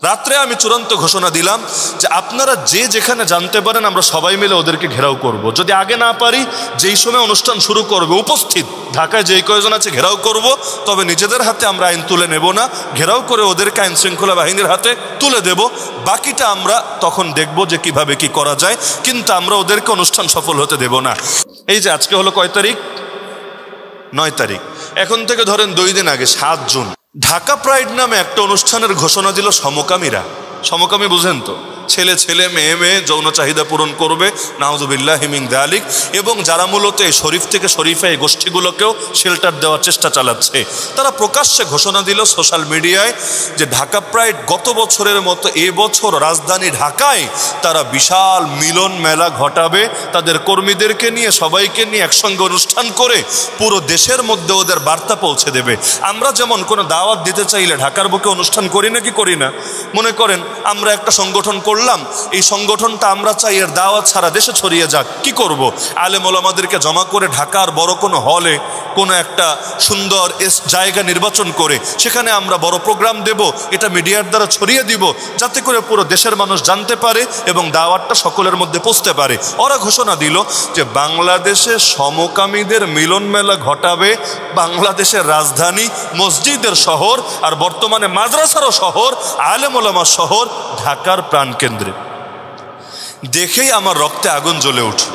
রাত্রে আমি চূড়ান্ত ঘোষণা দিলাম যে আপনারা যে যেখানে জানতে পারেন আমরা সবাই মিলে ওদেরকে ঘেরাও করব। যদি আগে না পারি, যেই সময় অনুষ্ঠান শুরু করবে উপস্থিত ঢাকায় যেই কয়জন আছে ঘেরাও করব, তবে নিজেদের হাতে আমরা আইন তুলে নেব না, ঘেরাও করে ওদেরকে আইন শৃঙ্খলা বাহিনীর হাতে তুলে দেব। বাকিটা আমরা তখন দেখব যে কিভাবে কি করা যায়, কিন্তু আমরা ওদেরকে অনুষ্ঠান সফল হতে দেব না। এই যে আজকে হলো কয় তারিখ? 9 তারিখ। এখন থেকে ধরেন 2 দিন আগে 7 জুন ঢাকা প্রাইড নামে একটা অনুষ্ঠানের ঘোষণা দিল সমকামীরা। সমকামী বুঝেন তো? ছেলে ছেলে মেয়ে মেয়ে যৌন চাহিদা পূরণ করবে, নাউযুবিল্লাহি মিন যালিক। এবং যারা মূলত এই শরীফ থেকে শরীফে এই গোষ্ঠীগুলোকেও শেল্টার দেওয়ার চেষ্টা চালাচ্ছে, তারা প্রকাশ্যে ঘোষণা দিল সোশ্যাল মিডিয়ায় যে ঢাকা প্রাইড গত বছরের মতো এবছর রাজধানী ঢাকায় তারা বিশাল মিলন মেলা ঘটাবে, তাদের কর্মীদেরকে নিয়ে সবাইকে নিয়ে একসঙ্গে অনুষ্ঠান করে পুরো দেশের মধ্যে ওদের বার্তা পৌঁছে দেবে। আমরা যেমন কোনো দাওয়াত দিতে চাইলে ঢাকার বুকে অনুষ্ঠান করি না কি করি না? মনে করেন আমরা একটা সংগঠন করলাম, এই সংগঠনটা আমরা চাই এর দাওয়াত সারা দেশে ছড়িয়ে যাক। কি করব? আলেম ওলামাদেরকে জমা করে ঢাকার বড় কোনো হলে কোনো একটা সুন্দর জায়গা নির্বাচন করে সেখানে আমরা বড় প্রোগ্রাম দেব, এটা মিডিয়ার দ্বারা ছড়িয়ে দিব, যাতে করে পুরো দেশের মানুষ জানতে পারে এবং দাওয়াতটা সকলের মধ্যে পৌঁছতে পারে। ওরা ঘোষণা দিল যে বাংলাদেশে সমকামীদের মিলন মেলা ঘটাবে বাংলাদেশের রাজধানী, মসজিদের শহর, আর বর্তমানে মাদ্রাসারও শহর, আলেম ওলামার শহর ঢাকার প্রাণকেন্দ্রে। দেখেই আমার রক্তে আগুন জ্বলে উঠল।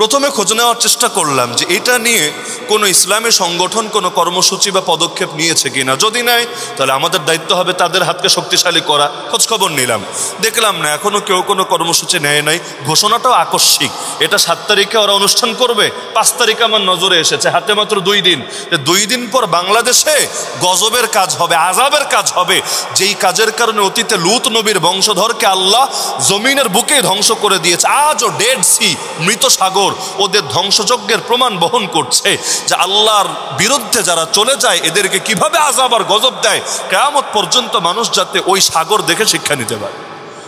প্রথমে খোঁজ নেওয়ার চেষ্টা করলাম যে এটা নিয়ে কোনো ইসলামী সংগঠন কোনো কর্মসূচি বা পদক্ষেপ নিয়েছে কিনা। যদি নেয় তাহলে আমাদের দায়িত্ব হবে তাদের হাতকে শক্তিশালী করা। খোঁজখবর নিলাম, দেখলাম না, এখনও কেউ কোনো কর্মসূচি নেয় নাই। ঘোষণাটাও আকস্মিক, এটা 7 তারিখে ওরা অনুষ্ঠান করবে, 5 তারিখে আমার নজরে এসেছে, হাতে মাত্র 2 দিন। 2 দিন পর বাংলাদেশে গজবের কাজ হবে, আযাবের কাজ হবে, যেই কাজের কারণে অতীতে লূত নবীর বংশধরকে আল্লাহ জমিনের বুকে ধ্বংস করে দিয়েছে। আজও ডেড সি, মৃত সাগর, ওদের ধ্বংসযজ্ঞের প্রমাণ বহন করছে যে আল্লাহর বিরুদ্ধে যারা চলে যায় এদেরকে কিভাবে আযাব আর গজব দেয়, কিয়ামত পর্যন্ত মানুষ যাতে ওই সাগর দেখে শিক্ষা নিতে পারে।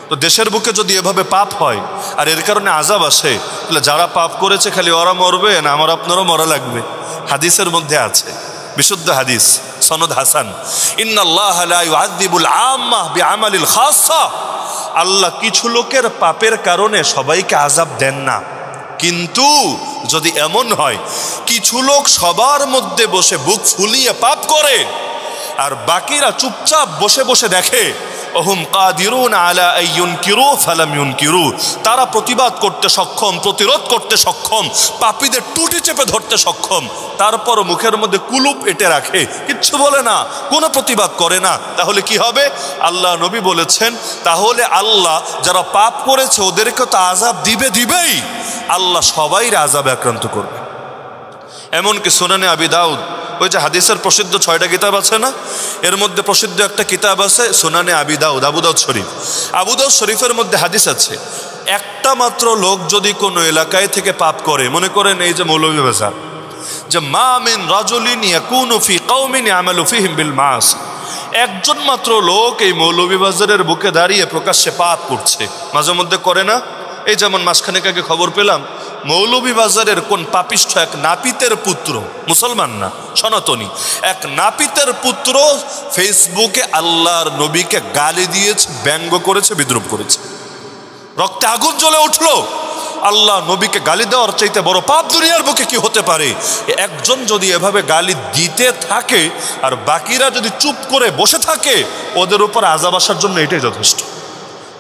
তো দেশের বুকে যদি এভাবে পাপ হয় আর এর কারণে আযাব আসে, তাহলে যারা পাপ করেছে খালি ওরা মরবে না, আমার আপনারও মরা লাগবে। হাদিসের মধ্যে আছে, বিশুদ্ধ হাদিস, সনদ হাসান, ইন্নাল্লাহা লা ইউআযযিবুল আম্মাহ বিআমালিল খাসসা। আল্লাহ কিছু লোকের পাপের কারণে সবাইকে আযাব দেন না, কিন্তু যদি এমন হয় কিছু লোক সবার মধ্যে বসে বুক ফুলিয়ে পাপ করে আর বাকিরা চুপচাপ বসে বসে দেখে, ওহুম কাদিরুন আলা আইয়ুনকিরু ফালাম ইউনকিরু, তারা প্রতিবাদ করতে সক্ষম, প্রতিরোধ করতে সক্ষম, পাপীদের টুটি চেপে ধরতে সক্ষম, তারপর মুখের মধ্যে কুলুপ এঁটে রাখে, কিচ্ছু বলে না, কোনো প্রতিবাদ করে না, তাহলে কি হবে? আল্লাহ নবী বলেছেন, তাহলে আল্লাহ যারা পাপ করেছে ওদেরকে তো আযাব দিবেই, আল্লাহ সবাইরে আযাবে আক্রান্ত করবে। এমনকি সুনানে আবি দাউদ, ওই যে হাদিসের প্রসিদ্ধ 6টা কিতাব আছে না, এর মধ্যে প্রসিদ্ধ একটা কিতাব আছে সুনানে আবি দাউদ, আবু দাউদ শরীফ। আবু দাউদ শরীফের মধ্যে হাদিস আছে, একটা মাত্র লোক যদি কোনো এলাকায় থেকে পাপ করে, মনে করেন এই যে মৌলভীবাজার, যে মা মিন রাজুলিন ইয়াকুনু ফি কওমিন ইয়ামালু ফিহিম বিল মাআসি, একজন মাত্র লোক এই মৌলভীবাজারের বুকে দাঁড়িয়ে প্রকাশ্যে পাপ করছে, মাঝে মধ্যে করে না? এই যেমন মাসখানেক আগে খবর পেলাম মৌলভীবাজারের কোন পাপিষ্ঠ এক নাপিতের পুত্র, মুসলমান না, সনাতনী, এক নাপিতের পুত্র ফেসবুকে আল্লাহর নবীকে গালি দিয়েছে, ব্যঙ্গ করেছে, বিদ্রুপ করেছে। রক্তে আগুন জ্বলে উঠলো। আল্লাহ নবীকে গালি দেওয়ার চাইতে বড় পাপ দুনিয়ার বুকে কি হতে পারে? একজন যদি এভাবে গালি দিতে থাকে আর বাকিরা যদি চুপ করে বসে থাকে, ওদের উপর আযাব আসার জন্য এটাই যথেষ্ট।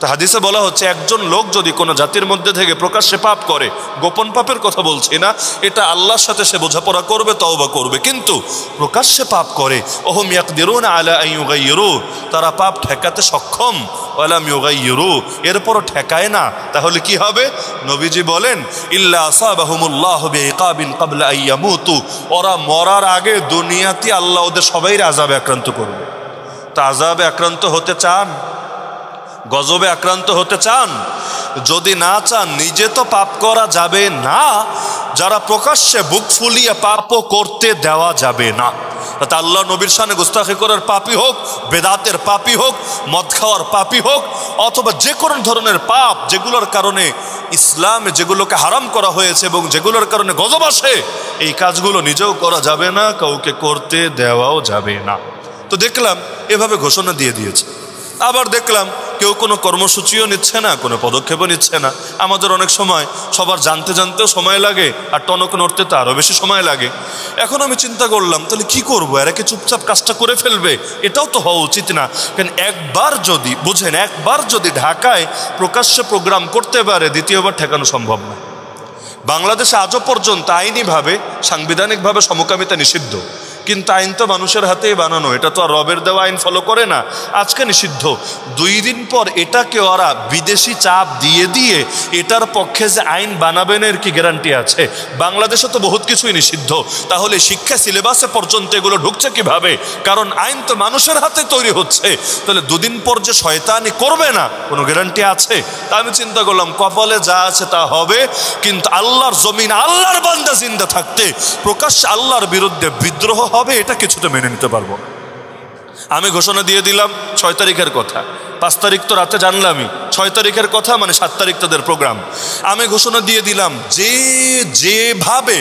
তো হাদিসে বলা হচ্ছে, একজন লোক যদি কোনো জাতির মধ্যে থেকে প্রকাশ্যে পাপ করে, গোপন পাপের কথা বলছি না, এটা আল্লাহর সাথে সে বোঝাপড়া করবে, তওবা করবে, কিন্তু প্রকাশ্যে পাপ করে, ওহুম ইয়াকদিরুনা আলা আন ইউগাইয়িরু, তারা পাপ ঠেকাতে সক্ষম, ওয়ালাম ইউগাইয়িরু, এরপরও ঠেকায় না, তাহলে কি হবে? নবীজি বলেন, ইল্লা আসাবাহুমুল্লাহু বিইকাবিন ক্বাবলা আন ইয়ামুতু, ওরা মরার আগে দুনিয়াতে আল্লাহ ওদের সবাইকে আযাবে আক্রান্ত করবে। তো আযাবে আক্রান্ত হতে চান? গজবে আক্রান্ত হতে চান? যদি না চান, নিজে তো পাপ করা যাবে না, যারা প্রকাশ্যে বুক ফুলিয়ে পাপও করতে দেওয়া যাবে না। তা আল্লাহ নবীর শানে গুস্তাখি করার পাপী হোক, বেদাতের পাপী হোক, মদ খাওয়ার পাপী হোক, অথবা যে কোনো ধরনের পাপ যেগুলোর কারণে ইসলামে যেগুলোকে হারাম করা হয়েছে এবং যেগুলোর কারণে গজব আসে, এই কাজগুলো নিজেও করা যাবে না, কাউকে করতে দেওয়াও যাবে না। তো দেখলাম এভাবে ঘোষণা দিয়ে দিয়েছে। আবার দেখলাম কেউ কোনো কর্মসূচিও নিচ্ছে না, কোনো পদক্ষেপও নিচ্ছে না। আমাদের অনেক সময় সবার জানতে জানতেও সময় লাগে, আর টনক নড়তে তো আরও বেশি সময় লাগে। এখন আমি চিন্তা করলাম, তাহলে কি করবো? এরা কি চুপচাপ কাজটা করে ফেলবে? এটাও তো হওয়া উচিত না। কারণ একবার যদি বুঝেন, একবার যদি ঢাকায় প্রকাশ্যে প্রোগ্রাম করতে পারে, দ্বিতীয়বার ঠেকানো সম্ভব না। বাংলাদেশে আজও পর্যন্ত আইনিভাবে, সাংবিধানিকভাবে সমকামিতা নিষিদ্ধ, কিন্তু আইন তো মানুষের হাতেই বানানো, এটা তো আর রবের দেওয়া আইন ফলো করে না। আজকে নিষিদ্ধ, 2 দিন পর এটাকে ওরা বিদেশি চাপ দিয়ে দিয়ে এটার পক্ষে যে আইন বানাবেন এর কি গ্যারান্টি আছে? বাংলাদেশে তো বহুত কিছুই নিষিদ্ধ, তাহলে শিক্ষা সিলেবাসে পর্যন্ত এগুলো ঢুকছে কিভাবে? কারণ আইন তো মানুষের হাতে তৈরি হচ্ছে। তাহলে 2 দিন পর যে শয়তানি করবে না, কোনো গ্যারান্টি আছে? তা আমি চিন্তা করলাম, কপালে যা আছে তা হবে, কিন্তু আল্লাহর জমিন, আল্লাহর বান্দা জিন্দা থাকতে প্রকাশ্যে আল্লাহর বিরুদ্ধে বিদ্রোহ হবে, এটা কিছুতে মেনে নিতে পারবো না। আমি ঘোষণা দিয়ে দিলাম 6 তারিখের কথা। 5 তারিখ তো রাতে জানলামই, 6 তারিখের কথা মানে 7 তারিখ তাদের প্রোগ্রাম। আমি ঘোষণা দিয়ে দিলাম, যেভাবে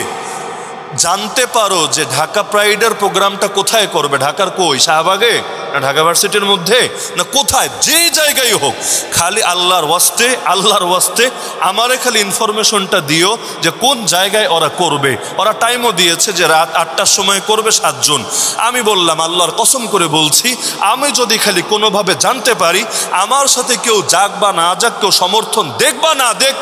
জানতে পারো যে ঢাকা প্রাইডের প্রোগ্রামটা কোথায় করবে, ঢাকার কই, শাহবাগে না ঢাকা ভার্সিটির মধ্যে না কোথায়, যে জায়গায় হোক, খালি আল্লাহর ওয়াস্তে আমারে খালি ইনফরমেশনটা দিও যে কোন জায়গায় ওরা করবে। ওরা টাইমও দিয়েছে যে রাত 8টার সময় করবে 7 জুন। আমি বললাম, আল্লাহর কসম করে বলছি, আমি যদি খালি কোনোভাবে জানতে পারি, আমার সাথে কেউ যাক বা না যাক, কেউ সমর্থন দেখ বা না দেখ,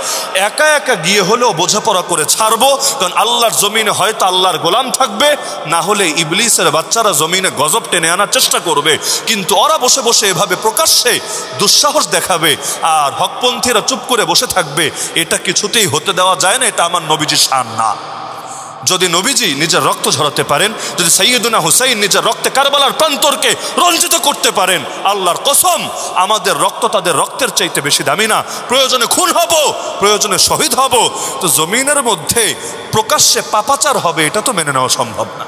একা একা গিয়ে হলেও বোঝাপড়া করে ছাড়বো। কারণ আল্লাহর জমিনে হয়তো আল্লাহর গোলাম থাকবে, না হলে ইবলিসের বাচ্চারা জমিনে গজব টেনে আনার চেষ্টা করবে। কিন্তু ওরা বসে বসে এভাবে প্রকাশ্যে দুঃসাহস দেখাবে আর হকপন্থীরা চুপ করে বসে থাকবে, এটা কিছুতেই হতে দেওয়া যায় না। এটা আমার নবীজির শান না। যদি নবীজি নিজের রক্ত ঝরাতে পারেন, যদি সাইয়্যিদুনা হুসাইন নিজের রক্তে কারবালার প্রান্তরকে রঞ্জিত করতে পারেন, আল্লাহর কসম আমাদের রক্ত তাদের রক্তের চাইতে বেশি দামি না। প্রয়োজনে খুন হব, প্রয়োজনে শহীদ হব, তো জমিনের মধ্যে প্রকাশ্যে পাপাচার হবে, এটা তো মেনে নেওয়া সম্ভব না।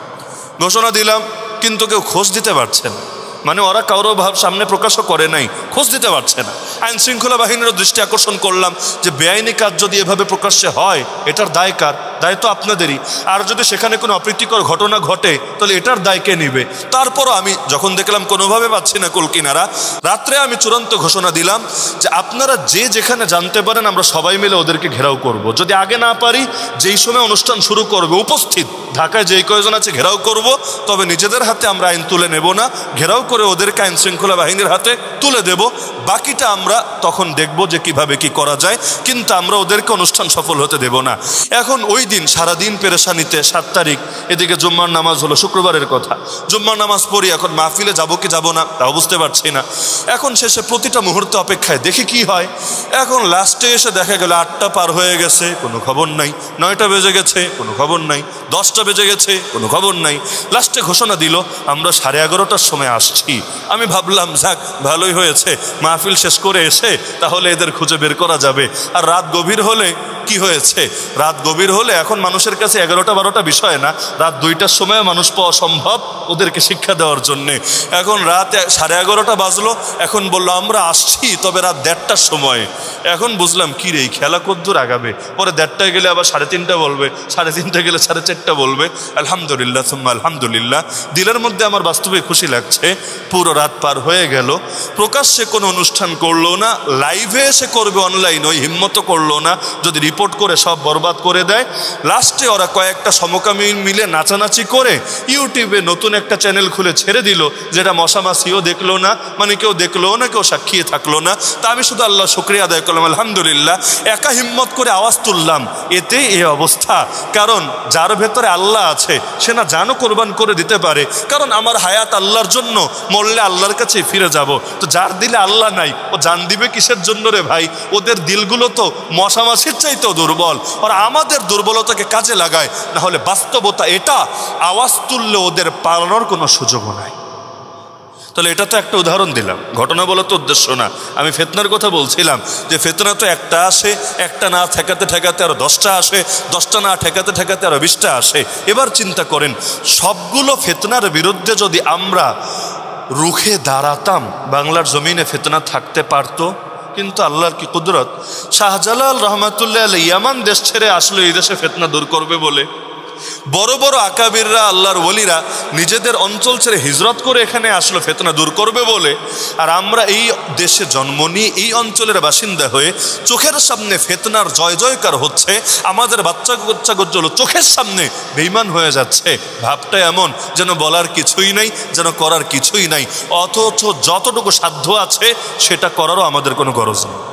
ঘোষণা দিলাম, কিন্তু কেউ খোঁজ দিতে পারছে না। মানে ওরা কারো ভাব সামনে প্রকাশও করে নাই, খোঁজ দিতে পারছে না। আইন শৃঙ্খলা বাহিনীরও দৃষ্টি আকর্ষণ করলাম যে বেআইনি কাজ যদি এভাবে প্রকাশ্যে হয়, এটার দায় কার? দায় তো আপনাদেরই। আর যদি সেখানে কোনো অপ্রীতিকর ঘটনা ঘটে, তাহলে এটার দায় কে নিবে? তারপরও আমি যখন দেখলাম কোনোভাবে পাচ্ছি না কুল কিনারা, রাত্রে আমি চূড়ান্ত ঘোষণা দিলাম যে আপনারা যে যেখানে জানতে পারেন, আমরা সবাই মিলে ওদেরকে ঘেরাও করব। যদি আগে না পারি, যেই সময় অনুষ্ঠান শুরু করবে, উপস্থিত ঢাকায় যেই কয়জন আছে ঘেরাও করব, তবে নিজেদের হাতে আমরা আইন তুলে নেব না, ঘেরাও করে ওদেরকে আইন শৃঙ্খলা বাহিনীর হাতে তুলে দেব। বাকিটা আমরা তখন দেখব যে কিভাবে কি করা যায়, কিন্তু আমরা ওদেরকে অনুষ্ঠান সফল হতে দেব না। এখন ওই দিন সারাদিন পেরেশানিতে, 7 তারিখ এদিকে জুম্মার নামাজ হলো, শুক্রবারের কথা, জুম্মার নামাজ পড়ি, এখন মাহফিলে যাব কি যাব না তাও বুঝতে পারছি না। এখন শেষে প্রতিটা মুহূর্তে অপেক্ষায়, দেখি কি হয়। এখন লাস্টে এসে দেখা গেল 8টা পার হয়ে গেছে, কোনো খবর নাই। 9টা বেজে গেছে, কোনো খবর নাই। 10টা বেজে গেছে, কোনো খবর নাই। লাস্টে ঘোষণা দিল আমরা 11:30টার সময় আসছি। আমি ভাবলাম যাক, ভালোই হয়েছে, মাহফিল শেষ করে এসে তাহলে এদের খুঁজে বের করা যাবে। আর রাত গভীর হলে কি হয়েছে, রাত গভীর হলে এখন মানুষের কাছে 11টা-12টা বিষয় না, রাত 2টার সময় মানুষ পাওয়া সম্ভব ওদেরকে শিক্ষা দেওয়ার জন্যে। এখন রাত 11:30 বাজলো, এখন বললো আমরা আসছি, তবে রাত 1:30টার সময়। এখন বুঝলাম কি রে, খেলা কদ্দূর আগাবে। পরে 1:30টায় গেলে আবার 3:30 বলবে, 3:30 গেলে 4:30 বলবে। আলহামদুলিল্লাহ সুম্মা আলহামদুলিল্লাহ, দিলের মধ্যে আমার বাস্তবে খুশি লাগছে। পুরো রাত পার হয়ে গেল, প্রকাশ্যে কোনো অনুষ্ঠান করলো না, লাইভে এসে করবে অনলাইন, ওই হিম্মত করলো না। যদি রিপোর্ট করে সব বরবাদ করে দেয়। লাস্টে ওরা কয়েকটা সমকামী মিলে নাচানাচি করে ইউটিউবে নতুন একটা চ্যানেল খুলে ছেড়ে দিল, যেটা মশামাছিও দেখলো না, মানে কেউ দেখলো না, কেউ সাক্ষী থাকলো না। তা আমি শুধু আল্লাহ শুকরিয়া আদায় করলাম, আলহামদুলিল্লাহ। একা হিম্মত করে আওয়াজ তুললাম, এতে এই অবস্থা। কারণ যার ভেতরে আল্লাহ আছে, সে না জানও কোরবান করে দিতে পারে। কারণ আমার হায়াত আল্লাহর জন্য, মরলে আল্লাহর কাছে ফিরে যাব। তো যার দিলে আল্লাহ নাই, ও জান দিবে কিসের জন্য রে ভাই? ওদের দিলগুলো তো মশামাছির চাইতেও দুর্বল, ওরা আমাদের দুর্বলতাকে কাজে লাগায়। না হলে বাস্তবতা এটা, আওয়াজ তুললে ওদের পালানোর কোনো সুযোগও নাই। তাহলে এটা তো একটা উদাহরণ দিলাম, ঘটনা বলা তো উদ্দেশ্য না। আমি ফিতনার কথা বলছিলাম যে ফিতনা তো একটা আসে, একটা না ঠেকাতে ঠেকাতে আরো 10টা আসে, 10টা না ঠেকাতে ঠেকাতে আরো 20টা আসে। এবার চিন্তা করেন, সবগুলো ফিতনার বিরুদ্ধে যদি আমরা রুখে দাঁড়াতাম, বাংলার জমিনে ফিতনা থাকতে পারতো। কিন্তু আল্লাহর কি কুদরত, শাহজালাল রহমাতুল্লাহ আলাইহি ইয়ামান দেশ ছেড়ে আসলো এই দেশে ফিতনা দূর করবে বলে। বড় বড় আকাবিররা, আল্লাহর ওলিরা নিজেদের অঞ্চল ছেড়ে হিজরত করে এখানে আসলো ফিতনা দূর করবে বলে, আর আমরা এই দেশে জন্ম নিয়ে এই অঞ্চলের বাসিন্দা হয়ে চোখের সামনে ফিতনার জয় জয়কার হচ্ছে, আমাদের বাচ্চা কাচ্চাগুলো চোখের সামনে বেঈমান হয়ে যাচ্ছে। ভাবটা এমন যেন বলার কিছুই নাই, যেন করার কিছুই নাই, অথচ যতটুকু সাধ্য আছে সেটা করারও আমাদের কোনো গরজ নেই।